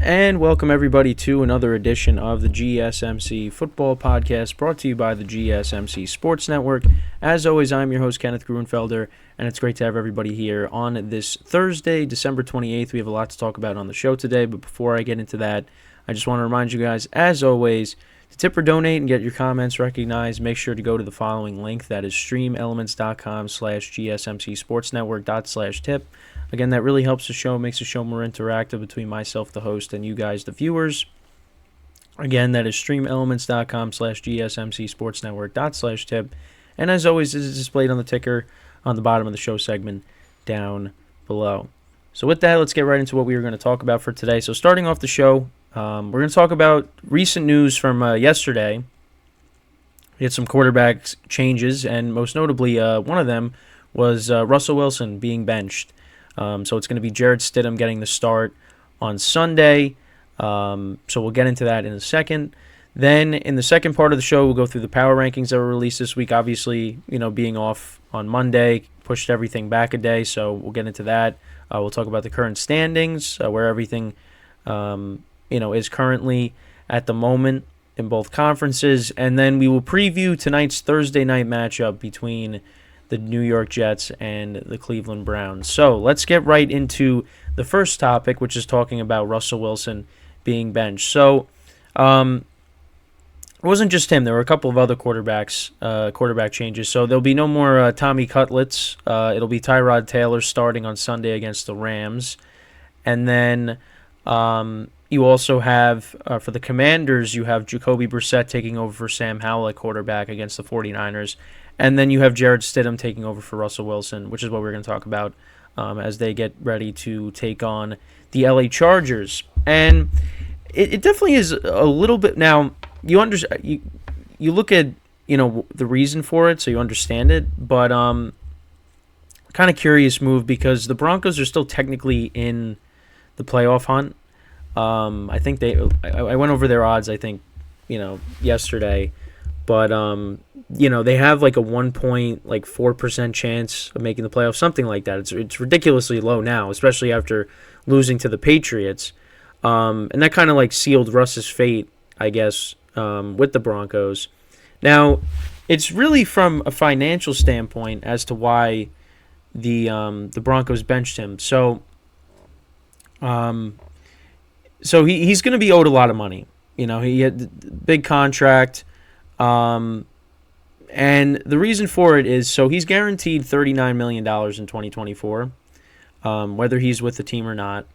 And welcome everybody to another edition of the GSMC Football Podcast, brought to you by the GSMC Sports Network. As always, I'm your host, Kenneth Gruenfelder, and it's great to have everybody here on this Thursday, December 28th. We have a lot to talk about on the show today, but before I get into that, I just want to remind you guys, as always, to tip or donate and get your comments recognized, make sure to go to the following link. That is streamelements.com/gsmcsportsnetwork./tip. Again, that really helps the show, makes the show more interactive between myself, the host, and you guys, the viewers. Again, that is streamelements.com/gsmcsportsnetwork./tip. And as always, this is displayed on the ticker on the bottom of the show segment down below. So with that, let's get right into what we were going to talk about for today. So starting off the show, we're going to talk about recent news from yesterday. We had some quarterback changes, and most notably, one of them was Russell Wilson being benched. So it's going to be Jarrett Stidham getting the start on Sunday. So we'll get into that in a second. Then in the second part of the show, we'll go through the power rankings that were released this week. Obviously, being off on Monday pushed everything back a day, so we'll get into that. We'll talk about the current standings, where everything is currently at the moment in both conferences. And then we will preview tonight's Thursday night matchup between the New York Jets and the Cleveland Browns. So let's get right into the first topic, which is talking about Russell Wilson being benched. So it wasn't just him. There were a couple of other quarterback changes. So there'll be no more Tommy Cutlets. It'll be Tyrod Taylor starting on Sunday against the Rams. And then you also have, for the Commanders, you have Jacoby Brissett taking over for Sam Howell at quarterback against the 49ers. And then you have Jarrett Stidham taking over for Russell Wilson, which is what we're going to talk about as they get ready to take on the LA Chargers. And it definitely is a little bit. Now, you look at the reason for it, so you understand it. But kind of curious move, because the Broncos are still technically in the playoff hunt. I think I went over their odds, I think, yesterday. But, they have like a 1.4% chance of making the playoffs, something like that. It's ridiculously low now, especially after losing to the Patriots. And that kind of like sealed Russ's fate, I guess, with the Broncos. Now, it's really from a financial standpoint as to why the Broncos benched him. So he's going to be owed a lot of money. He had a big contract. And the reason for it is, so he's guaranteed $39 million in 2024, whether he's with the team or not.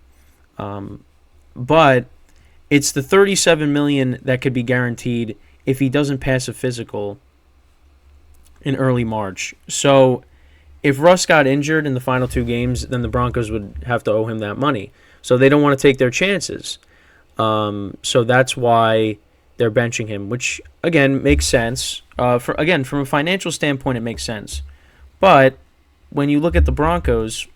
But it's the $37 million that could be guaranteed if he doesn't pass a physical in early March. So if Russ got injured in the final two games, then the Broncos would have to owe him that money. So they don't want to take their chances. So that's why they're benching him, which, again, makes sense. From a financial standpoint, it makes sense. But when you look at the Broncos,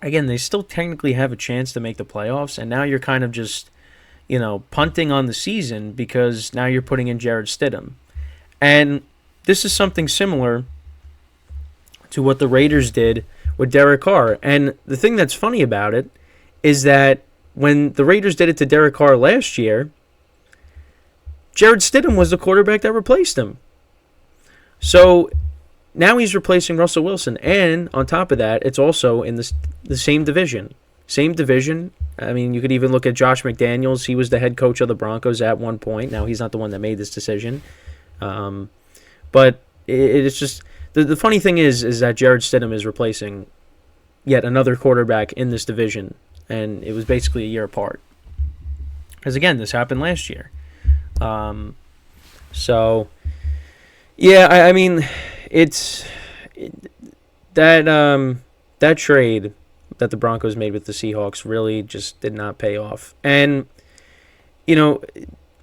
again, they still technically have a chance to make the playoffs, and now you're kind of just, punting on the season because now you're putting in Jarrett Stidham. And this is something similar to what the Raiders did with Derek Carr. And the thing that's funny about it is that when the Raiders did it to Derek Carr last year, Jarrett Stidham was the quarterback that replaced him. So now he's replacing Russell Wilson. And on top of that, it's also in the same division. Same division. I mean, you could even look at Josh McDaniels. He was the head coach of the Broncos at one point. Now he's not the one that made this decision. But it's just, the funny thing is that Jarrett Stidham is replacing yet another quarterback in this division. And it was basically a year apart. Because again, this happened last year. I mean, it's that trade that the Broncos made with the Seahawks really just did not pay off. And,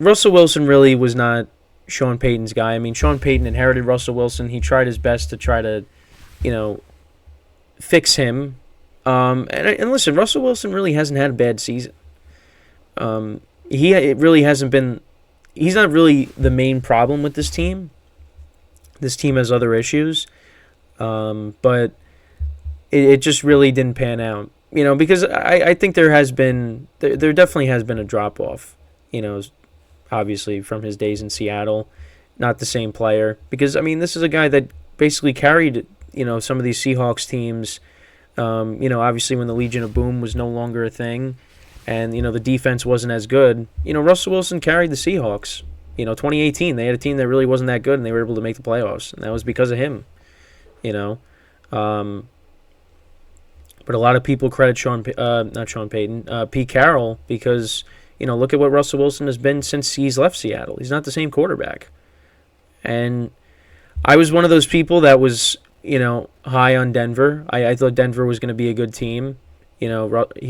Russell Wilson really was not Sean Payton's guy. I mean, Sean Payton inherited Russell Wilson. He tried his best to try to, fix him. And listen, Russell Wilson really hasn't had a bad season. It really hasn't been. He's not really the main problem with this team. This team has other issues, but it just really didn't pan out. because I think there definitely has been a drop off, obviously from his days in Seattle, not the same player. Because this is a guy that basically carried some of these Seahawks teams. Obviously when the Legion of Boom was no longer a thing, and the defense wasn't as good. Russell Wilson carried the Seahawks. 2018 they had a team that really wasn't that good, and they were able to make the playoffs, and that was because of him. But a lot of people credit Pete Carroll, because look at what Russell Wilson has been since he's left Seattle. He's not the same quarterback, and I was one of those people that was high on Denver. I thought Denver was going to be a good team. He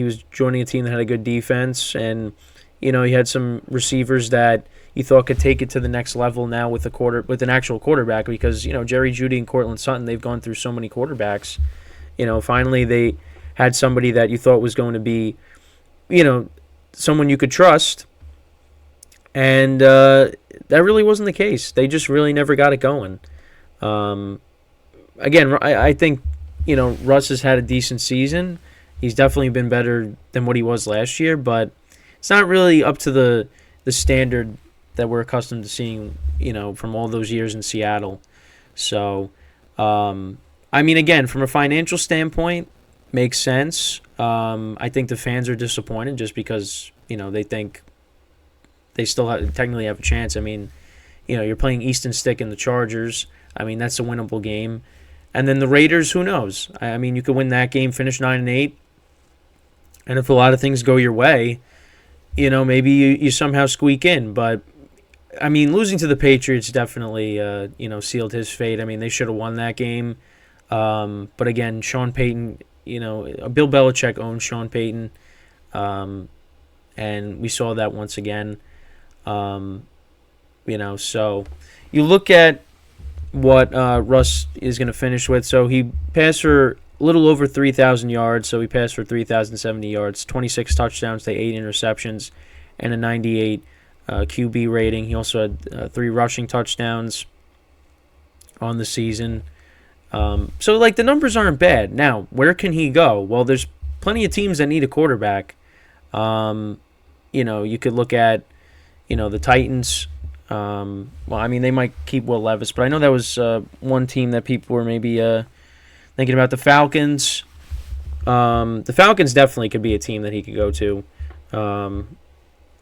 was joining a team that had a good defense, and he had some receivers that you thought could take it to the next level now with an actual quarterback, because Jerry Jeudy and Cortland Sutton, they've gone through so many quarterbacks. Finally they had somebody that you thought was going to be, someone you could trust, and that really wasn't the case. They just really never got it going. Again, I think Russ has had a decent season. He's definitely been better than what he was last year, but it's not really up to the standard that we're accustomed to seeing, from all those years in Seattle. So, again, from a financial standpoint, makes sense. I think the fans are disappointed just because, they think they still technically have a chance. You're playing Easton Stick and the Chargers. That's a winnable game. And then the Raiders, who knows? You could win that game, finish 9-8. And if a lot of things go your way, maybe you somehow squeak in. But, losing to the Patriots definitely, sealed his fate. They should have won that game. But again, Sean Payton, Bill Belichick owns Sean Payton. And we saw that once again. So you look at what Russ is going to finish with. So he passed for a little over 3,000 yards. So he passed for 3,070 yards, 26 touchdowns to 8 interceptions, and a 98 QB rating. He also had 3 rushing touchdowns on the season. So the numbers aren't bad. Now, where can he go? Well, there's plenty of teams that need a quarterback. You could look at, the Titans. They might keep Will Levis, but I know that was one team that people were maybe thinking about. The Falcons. The Falcons definitely could be a team that he could go to.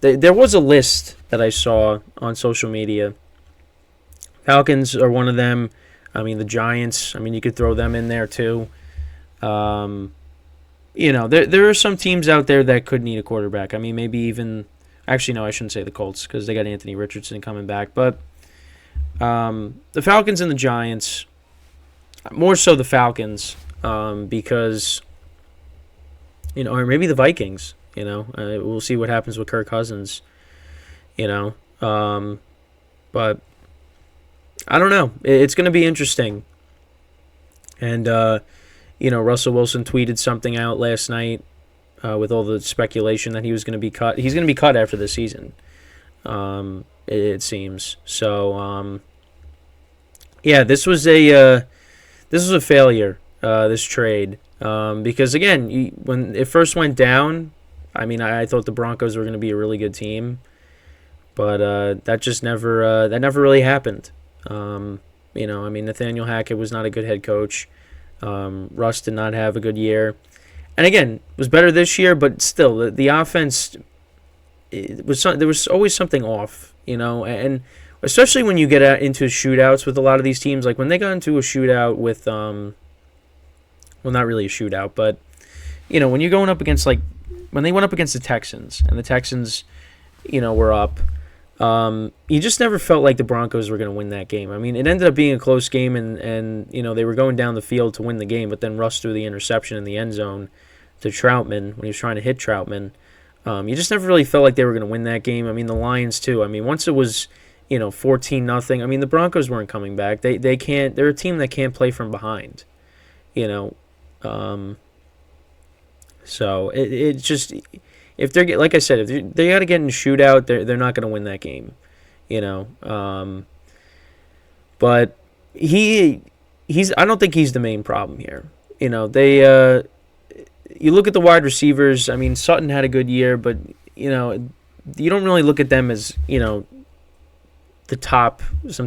There was a list that I saw on social media. Falcons are one of them. The Giants, you could throw them in there too. There are some teams out there that could need a quarterback. Maybe even... Actually, no, I shouldn't say the Colts because they got Anthony Richardson coming back. But the Falcons and the Giants, more so the Falcons, because, or maybe the Vikings, we'll see what happens with Kirk Cousins, but I don't know. It's going to be interesting. And, Russell Wilson tweeted something out last night with all the speculation that he was going to be cut. He's going to be cut after the season, it seems. So, this was a failure, this trade. Because, again, when it first went down, I thought the Broncos were going to be a really good team. But that just never really happened. Nathaniel Hackett was not a good head coach. Russ did not have a good year. And again, it was better this year, but still, the offense, there was always something off, and especially when you get into shootouts with a lot of these teams. Like when they got into a shootout with, well, not really a shootout, but, when you're going up against, when they went up against the Texans, and the Texans, were up, you just never felt like the Broncos were going to win that game. It ended up being a close game, and they were going down the field to win the game, but then Russ threw the interception in the end zone to Troutman when he was trying to hit Troutman. You just never really felt like they were going to win that game. The Lions too. Once it was 14-0. The Broncos weren't coming back. They can't. They're a team that can't play from behind. So it just. If they're, like I said, if they got to get in a shootout, they're not going to win that game, But he's. I don't think he's the main problem here. you look at the wide receivers. I mean, Sutton had a good year, but you don't really look at them as some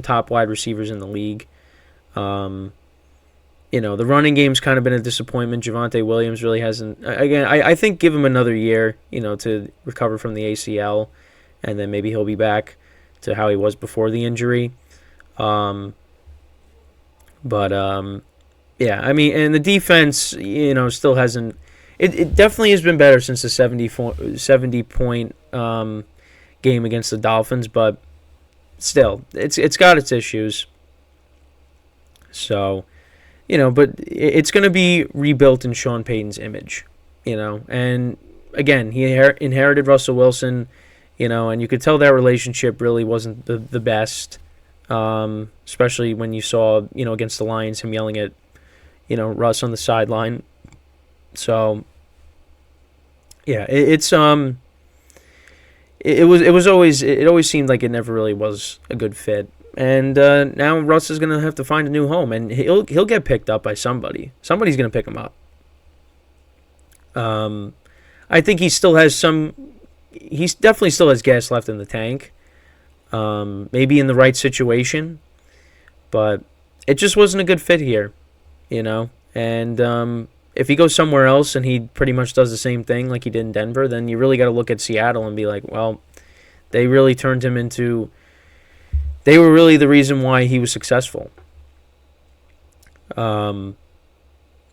top wide receivers in the league. The running game's kind of been a disappointment. Javonte Williams really hasn't. Again, I think give him another year, to recover from the ACL, and then maybe he'll be back to how he was before the injury. Yeah, I mean, and the defense, still hasn't. It definitely has been better since the 70-point game against the Dolphins, but still, it's got its issues. So, but it's going to be rebuilt in Sean Payton's image, And again, he inherited Russell Wilson, and you could tell that relationship really wasn't the best, especially when you saw, against the Lions, him yelling at, Russ on the sideline. So, yeah, it always seemed like it never really was a good fit. And now Russ is gonna have to find a new home, and he'll get picked up by somebody. Somebody's gonna pick him up. I think he still has he definitely still has gas left in the tank. Maybe in the right situation, but it just wasn't a good fit here, And if he goes somewhere else and he pretty much does the same thing like he did in Denver, then you really got to look at Seattle and be like, well, they really turned him into. They were really the reason why he was successful. But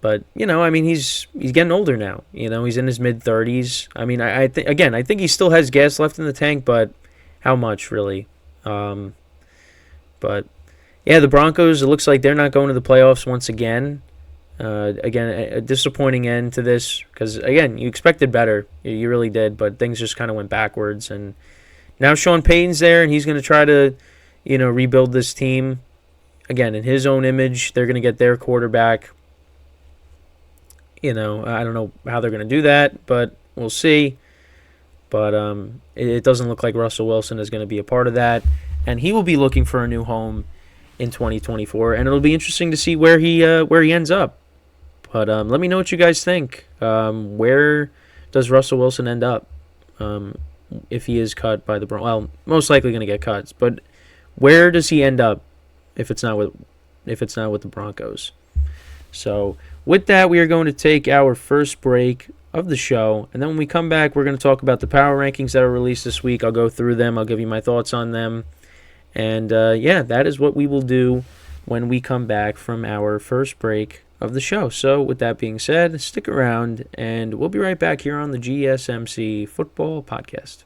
I mean, he's getting older now. He's in his mid-30s. I mean, I think he still has gas left in the tank, but how much really? But yeah, the Broncos. It looks like they're not going to the playoffs once again. Again, a disappointing end to this because again, you expected better. You really did, but things just kind of went backwards. And now Sean Payton's there, and he's going to try to. Rebuild this team. Again, in his own image, they're going to get their quarterback. I don't know how they're going to do that, but we'll see. But it doesn't look like Russell Wilson is going to be a part of that. And he will be looking for a new home in 2024. And it'll be interesting to see where he ends up. But let me know what you guys think. Where does Russell Wilson end up if he is cut by the Broncos? Well, most likely going to get cuts, but where does he end up if it's not with the Broncos? So with that, we are going to take our first break of the show, and then when we come back, we're going to talk about the power rankings that are released this week. I'll go through them. I'll give you my thoughts on them, and that is what we will do when we come back from our first break of the show. So with that being said, stick around, and we'll be right back here on the GSMC Football Podcast.